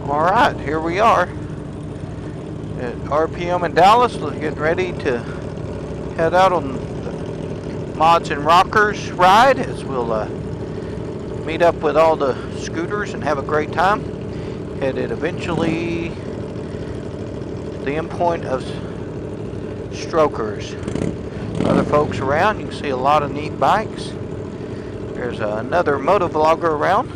Alright, here we are at RPM in Dallas. We're getting ready to head out on the Mods and Rockers ride as we'll meet up with all the scooters and have a great time. Headed eventually to the endpoint of Strokers. Other folks around, you can see a lot of neat bikes. There's another moto vlogger around.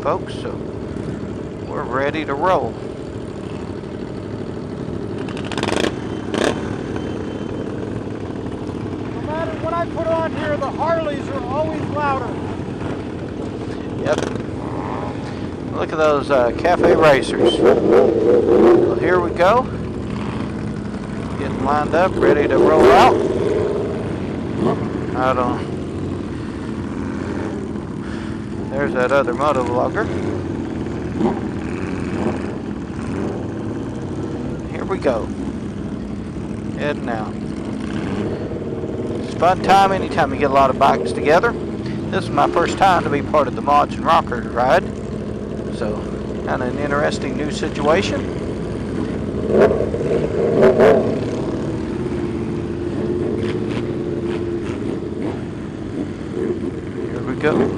Folks, so we're ready to roll. No matter what I put on here, the Harleys are always louder. Yep. Look at those cafe racers. Well, here we go. Getting lined up, ready to roll out. I don't. There's that other moto vlogger. Here we go. Heading out. It's a fun time anytime you get a lot of bikes together. This is my first time to be part of the Mods and Rockers ride. So, kind of an interesting new situation. Here we go.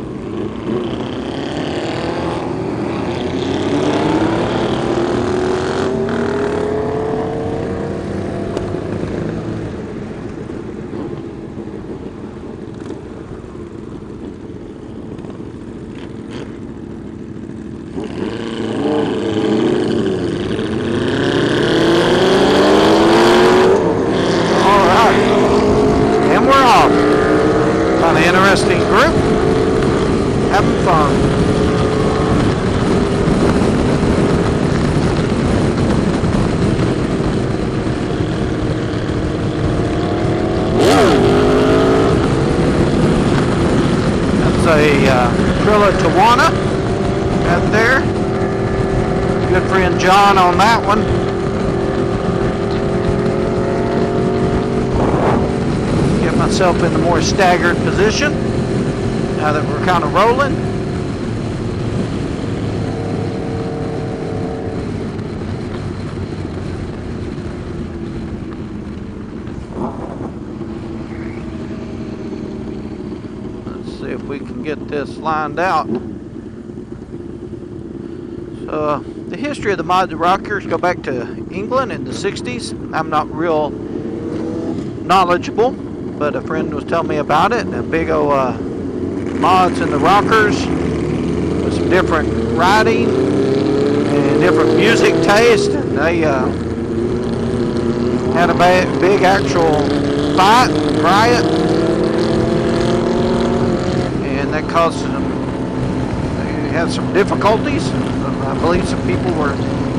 Interesting group, having fun. That's a Aprilia Tuono right there. Good friend John on that one. Myself in the more staggered position now that we're kind of rolling. Let's see if we can get this lined out. So the history of the Mods and Rockers go back to England in the 60s. I'm not real knowledgeable, but a friend was telling me about it, and a big old Mods and the Rockers with some different riding and different music taste. And they had a big actual fight, riot, and that caused them, they had some difficulties. I believe some people were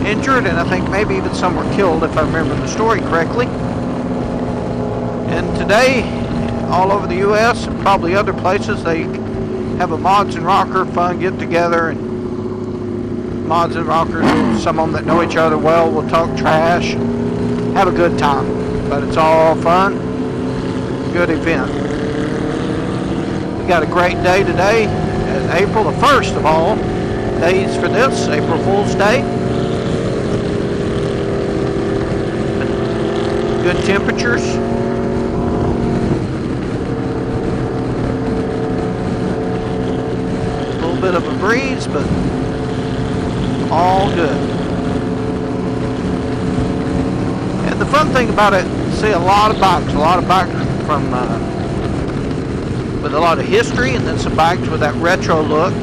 injured, and I think maybe even some were killed, if I remember the story correctly. And today, all over the U.S. and probably other places, they have a Mods and Rocker fun get together, and Mods and Rockers, some of them that know each other well, will talk trash, and have a good time. But it's all fun, good event. We got a great day today, April the 1st of all days for this, April Fool's Day. Good temperatures. Bit of a breeze, but all good. And the fun thing about it, see a lot of bikes from with a lot of history, and then some bikes with that retro look.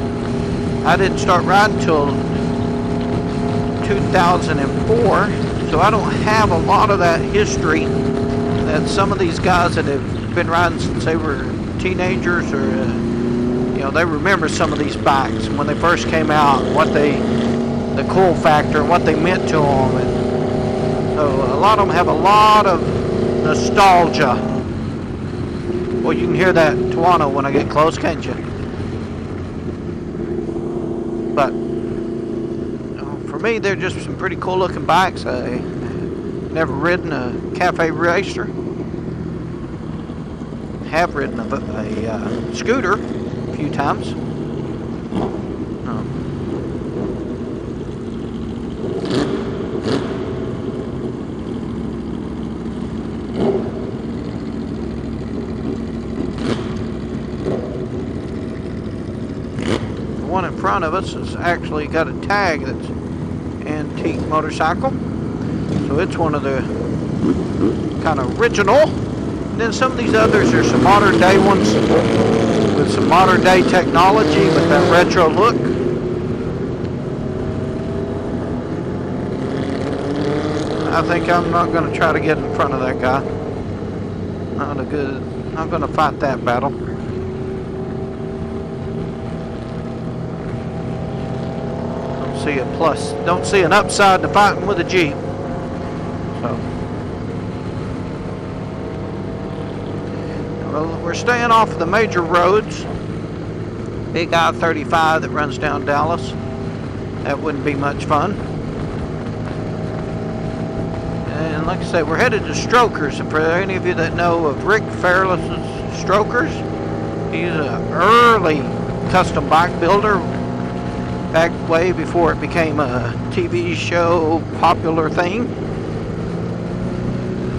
I didn't start riding until 2004, so I don't have a lot of that history that some of these guys that have been riding since they were teenagers, or you know, they remember some of these bikes when they first came out, what the cool factor, and what they meant to them. And so a lot of them have a lot of nostalgia. Well, you can hear that Tuono when I get close, can't you? But for me, they're just some pretty cool looking bikes. I've never ridden a cafe racer. have ridden a scooter a few times. The one in front of us has actually got a tag that's antique motorcycle, so it's one of the kind of original. And then some of these others are some modern day ones with some modern day technology with that retro look. I think I'm not going to try to get in front of that guy. Not a good. I'm going to fight that battle. Don't see a plus. Don't see an upside to fighting with a Jeep. So. Well, we're staying off of the major roads. Big I-35 that runs down Dallas. That wouldn't be much fun. And like I said, we're headed to Stokers. And for any of you that know of Rick Fairless Stokers, he's an early custom bike builder. Back way before it became a TV show popular thing.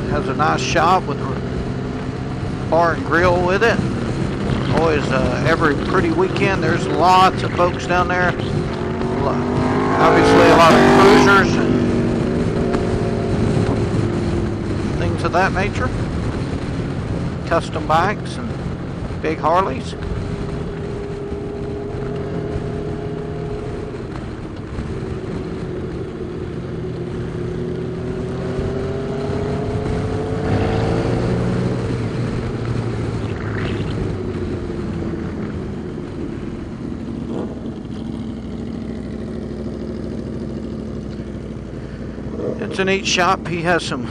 Has a nice shop with a bar and grill with it. Always every pretty weekend there's lots of folks down there. Obviously a lot of cruisers and things of that nature. Custom bikes and big Harleys. It's a neat shop. He has some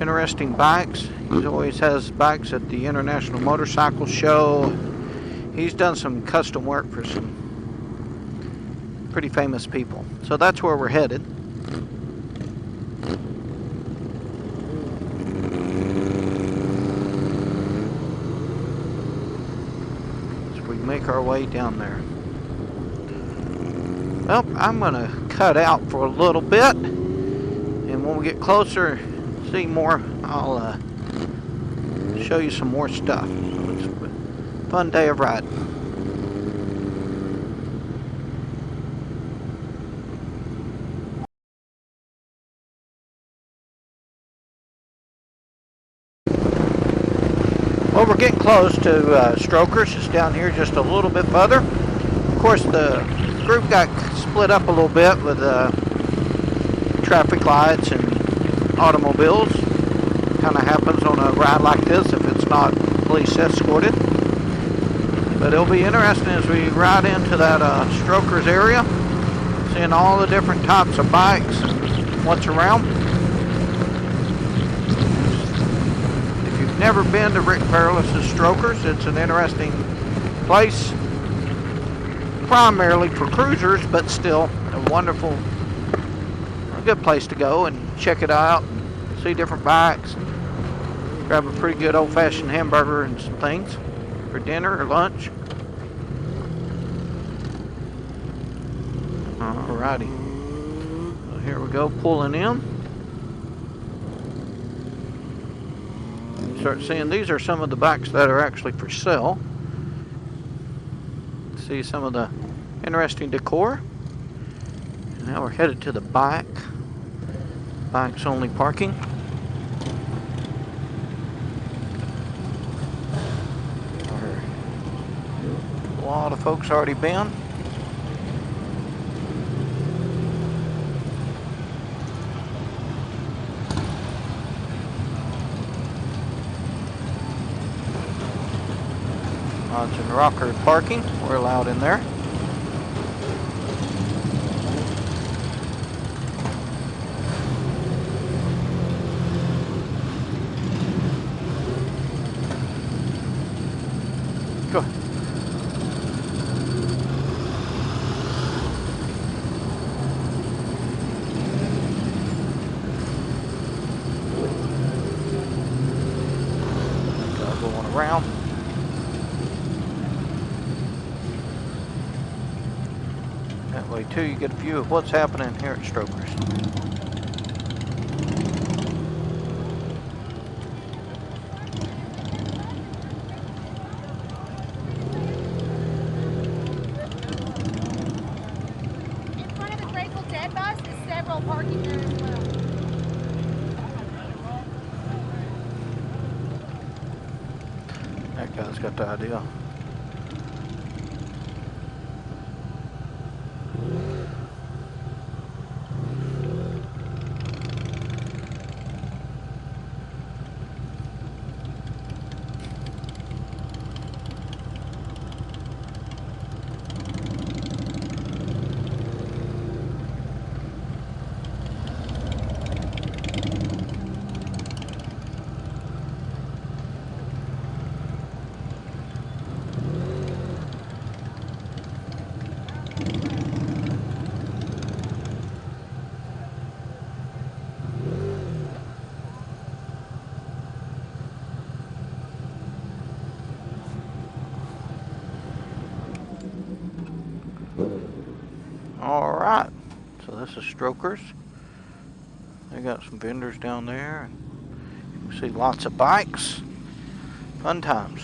interesting bikes. He always has bikes at the International Motorcycle Show. He's done some custom work for some pretty famous people. So that's where we're headed. As we make our way down there. Well, I'm going to cut out for a little bit. And when we get closer, see more, I'll show you some more stuff. It's a fun day of riding. Well, we're getting close to Stokers. It's down here just a little bit further. Of course, the group got split up a little bit with traffic lights and automobiles. Kind of happens on a ride like this if it's not police escorted. But it'll be interesting as we ride into that Stokers area, seeing all the different types of bikes and what's around. If you've never been to Rick Fairless Stokers, it's an interesting place, primarily for cruisers, but still a wonderful, good place to go and check it out and see different bikes. Grab a pretty good old-fashioned hamburger and some things for dinner or lunch. Alrighty. So here we go, pulling in. Start seeing these are some of the bikes that are actually for sale. See some of the interesting decor. And now we're headed to the bikes only parking. A lot of folks already been. Lodge and rocker parking. We're allowed in there. Going around. way too you get a view of what's happening here at Stokers. In front of the Grateful Dead bus is several parking there as well. That guy's got the idea. Alright, so this is Stokers. They got some vendors down there. You can see lots of bikes. Fun times.